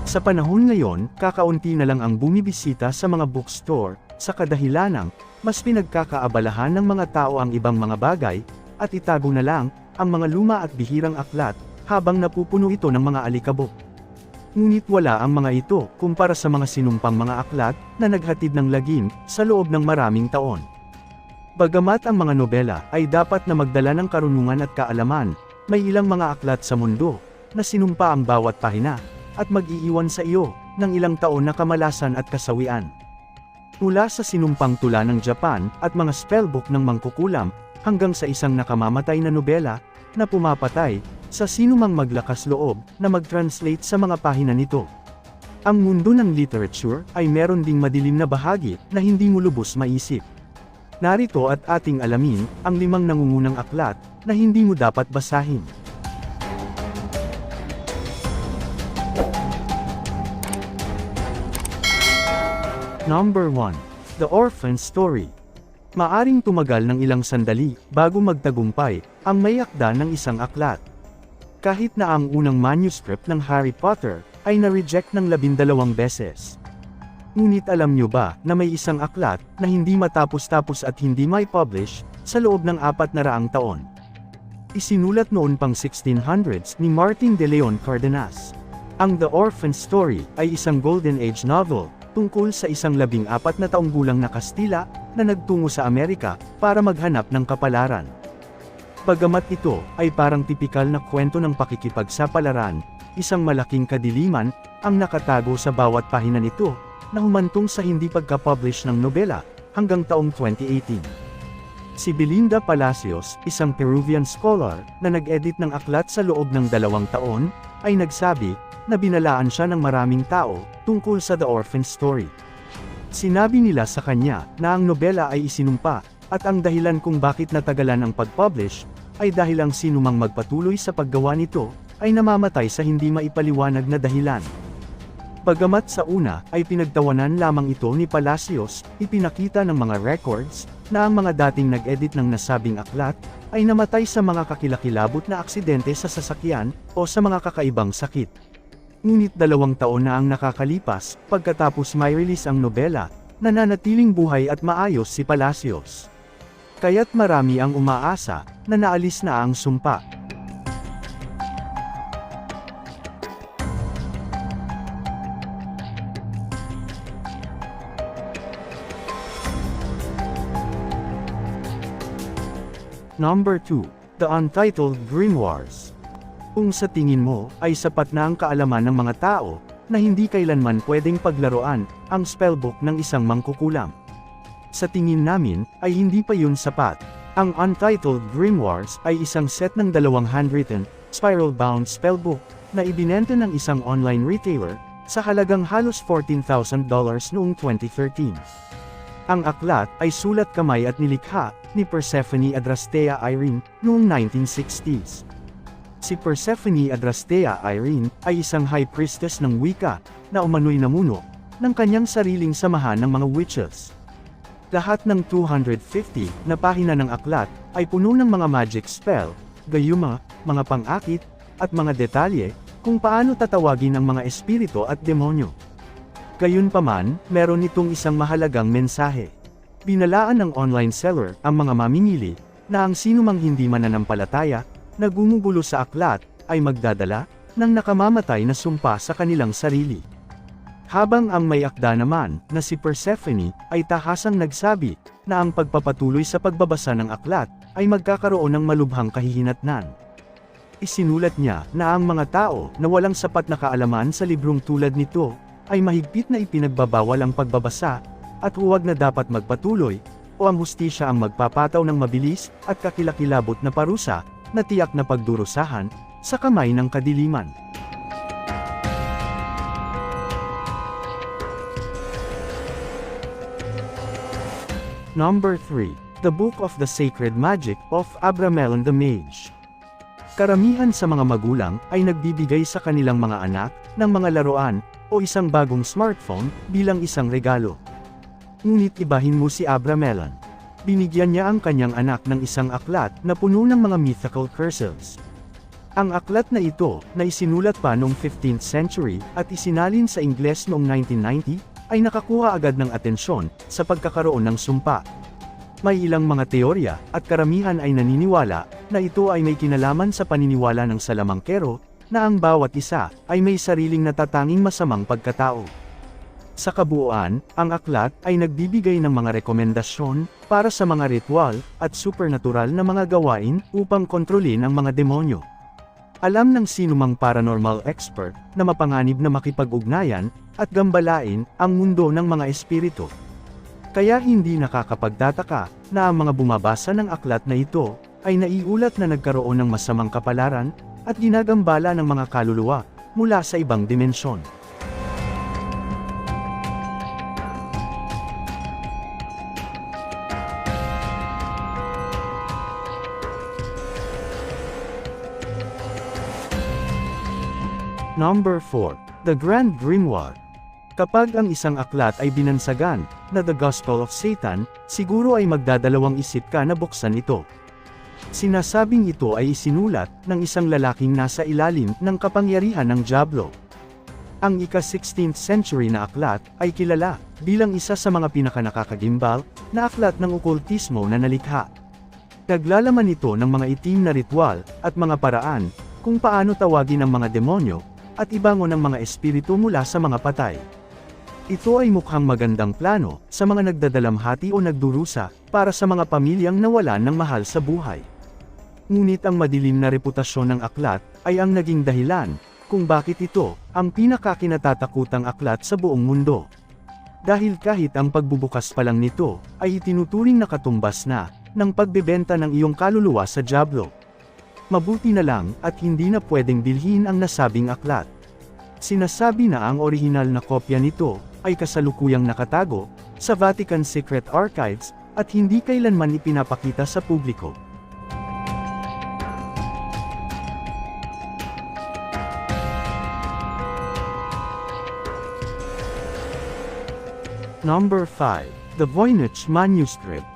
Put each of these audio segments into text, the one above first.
Sa panahon ngayon, kakaunti na lang ang bumibisita sa mga bookstore, sa kadahilanang, mas pinagkakaabalahan ng mga tao ang ibang mga bagay, at itago na lang, ang mga luma at bihirang aklat, habang napupuno ito ng mga alikabok. Ngunit wala ang mga ito, kumpara sa mga sinumpang mga aklat, na naghatid ng lagim, sa loob ng maraming taon. Bagamat ang mga nobela, ay dapat na magdala ng karunungan at kaalaman, may ilang mga aklat sa mundo, na sinumpa ang bawat pahina, at mag-iiwan sa iyo, ng ilang taon na kamalasan at kasawian. Mula sa sinumpang tula ng Japan, at mga spellbook ng mangkukulam, hanggang sa isang nakamamatay na nobela, na pumapatay, sa sinumang maglakas loob, na mag-translate sa mga pahina nito. Ang mundo ng literature, ay meron ding madilim na bahagi, na hindi mo lubos maisip. Narito at ating alamin, ang 5 nangungunang aklat, na hindi mo dapat basahin. Number 1. The Orphan Story. Maaring tumagal ng ilang sandali, bago magtagumpay, ang may akda ng isang aklat. Kahit na ang unang manuscript ng Harry Potter, ay na-reject ng 12 beses. Ngunit alam nyo ba, na may isang aklat, na hindi matapos-tapos at hindi may publish, sa loob ng 400 taon. Isinulat noon pang 1600s ni Martin de Leon Cardenas. Ang The Orphan Story, ay isang Golden Age novel, tungkol sa isang 14 na taong gulang na Kastila, na nagtungo sa Amerika, para maghanap ng kapalaran. Bagamat ito, ay parang tipikal na kwento ng pakikipagsapalaran, isang malaking kadiliman, ang nakatago sa bawat pahina nito, na humantong sa hindi pagka-publish ng nobela, hanggang taong 2018. Si Belinda Palacios, isang Peruvian scholar, na nag-edit ng aklat sa loob ng 2 taon, ay nagsabi, na binalaan siya ng maraming tao, tungkol sa The Orphan Story. Sinabi nila sa kanya, na ang nobela ay isinumpa, at ang dahilan kung bakit natagalan ang pag-publish, ay dahil ang sinumang magpatuloy sa paggawa nito, ay namamatay sa hindi maipaliwanag na dahilan. Bagamat sa una, ay pinagtawanan lamang ito ni Palacios, ipinakita ng mga records, na ang mga dating nag-edit ng nasabing aklat, ay namatay sa mga kakilakilabot na aksidente sa sasakyan, o sa mga kakaibang sakit. Ngunit 2 taon na ang nakakalipas, pagkatapos may release ang nobela, nananatiling buhay at maayos si Palacios. Kaya't marami ang umaasa, na naalis na ang sumpa. Number 2. The Untitled Grimoires. Kung sa tingin mo, ay sapat na ang kaalaman ng mga tao, na hindi kailanman pwedeng paglaruan, ang spellbook ng isang mangkukulam. Sa tingin namin, ay hindi pa yun sapat. Ang Untitled Grimoires ay isang set ng 2 handwritten, spiral-bound spellbook, na ibinenta ng isang online retailer, sa halagang halos $14,000 noong 2013. Ang aklat ay sulat kamay at nilikha, ni Persephone Adrastea Irene, noong 1960s. Si Persephone Adrastea Irene, ay isang high priestess ng Wicca, na umano'y namuno, ng kanyang sariling samahan ng mga witches. Lahat ng 250 na pahina ng aklat, ay puno ng mga magic spell, gayuma, mga pang-akit, at mga detalye, kung paano tatawagin ang mga espiritu at demonyo. Gayunpaman, meron itong isang mahalagang mensahe. Binalaan ng online seller, ang mga mamimili, na ang sinumang hindi mananampalataya, na gumugulo sa aklat, ay magdadala, ng nakamamatay na sumpa sa kanilang sarili. Habang ang may akda naman, na si Persephone, ay tahasang nagsabi, na ang pagpapatuloy sa pagbabasa ng aklat, ay magkakaroon ng malubhang kahihinatnan. Isinulat niya, na ang mga tao, na walang sapat na kaalaman sa librong tulad nito, ay mahigpit na ipinagbabawal ang pagbabasa, at huwag na dapat magpatuloy, o ang hustisya ang magpapataw ng mabilis, at kakilakilabot na parusa, na tiyak na pagdurusahan, sa kamay ng kadiliman. Number 3. The Book of the Sacred Magic of Abramelin the Mage. Karamihan sa mga magulang, ay nagbibigay sa kanilang mga anak, ng mga laruan, o isang bagong smartphone, bilang isang regalo. Ngunit ibahin mo si Abramelin. Binigyan niya ang kanyang anak ng isang aklat, na puno ng mga mythical curses. Ang aklat na ito, na isinulat pa noong 15th century, at isinalin sa Ingles noong 1990, ay nakakuha agad ng atensyon, sa pagkakaroon ng sumpa. May ilang mga teorya, at karamihan ay naniniwala, na ito ay may kinalaman sa paniniwala ng salamangkero, na ang bawat isa, ay may sariling natatanging masamang pagkatao. Sa kabuuan, ang aklat, ay nagbibigay ng mga rekomendasyon, para sa mga ritual, at supernatural na mga gawain, upang kontrolin ang mga demonyo. Alam ng sinumang paranormal expert, na mapanganib na makipag-ugnayan, at gambalain, ang mundo ng mga espiritu. Kaya hindi nakakapagtataka, na ang mga bumabasa ng aklat na ito, ay naiulat na nagkaroon ng masamang kapalaran, at ginagambala ng mga kaluluwa, mula sa ibang dimensyon. Number 4. The Grand Grimoire. Kapag ang isang aklat ay binansagan, na The Gospel of Satan, siguro ay magdadalawang isip ka na buksan ito. Sinasabing ito ay isinulat, ng isang lalaking nasa ilalim, ng kapangyarihan ng dyablo. Ang ika-16th century na aklat, ay kilala, bilang isa sa mga pinakanakakagimbal, na aklat ng okultismo na nalikha. Naglalaman ito ng mga itim na ritual, at mga paraan, kung paano tawagin ang mga demonyo, at ibangon ang mga espiritu mula sa mga patay. Ito ay mukhang magandang plano, sa mga nagdadalamhati o nagdurusa, para sa mga pamilyang nawalan ng mahal sa buhay. Ngunit ang madilim na reputasyon ng aklat, ay ang naging dahilan, kung bakit ito, ang pinakakinatatakutang aklat sa buong mundo. Dahil kahit ang pagbubukas pa lang nito, ay itinuturing na katumbas na, ng pagbebenta ng iyong kaluluwa sa dyablo. Mabuti na lang, at hindi na pwedeng bilhin ang nasabing aklat. Sinasabi na ang orihinal na kopya nito, ay kasalukuyang nakatago, sa Vatican Secret Archives, at hindi kailanman ipinapakita sa publiko. Number 5. The Voynich Manuscript.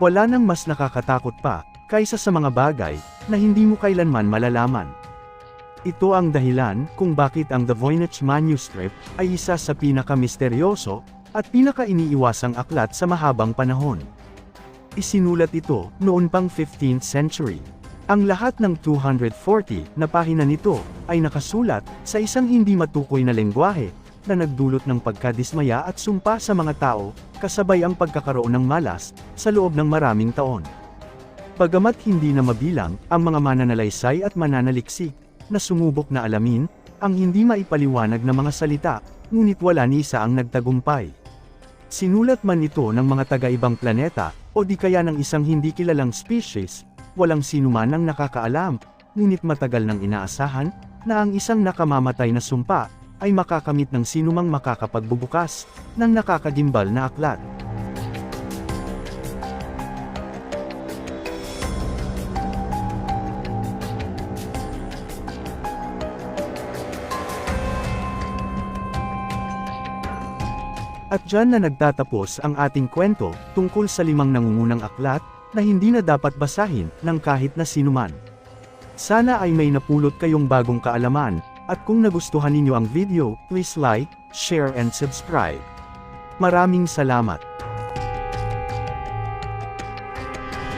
Wala nang mas nakakatakot pa, kaysa sa mga bagay, na hindi mo kailanman malalaman. Ito ang dahilan, kung bakit ang The Voynich Manuscript, ay isa sa pinakamisteryoso, at pinaka-iniiwasang aklat sa mahabang panahon. Isinulat ito, noon pang 15th century. Ang lahat ng 240 na pahina nito, ay nakasulat, sa isang hindi matukoy na lengguwahe, na nagdulot ng pagkadismaya at sumpa sa mga tao, kasabay ang pagkakaroon ng malas, sa loob ng maraming taon. Bagamat hindi na mabilang, ang mga mananalaysay at mananaliksik, na sumubok na alamin, ang hindi maipaliwanag na mga salita, ngunit wala ni isa ang nagtagumpay. Sinulat man ito ng mga taga-ibang planeta, o di kaya ng isang hindi kilalang species, walang sinuman ang nakakaalam, ngunit matagal nang inaasahan, na ang isang nakamamatay na sumpa, ay makakamit ng sinumang makakapagbubukas, ng nakakagimbal na aklat. At dyan na nagtatapos ang ating kwento, tungkol sa 5 nangungunang aklat, na hindi na dapat basahin, ng kahit na sinuman. Sana ay may napulot kayong bagong kaalaman, at kung nagustuhan ninyo ang video, please like, share and subscribe. Maraming salamat.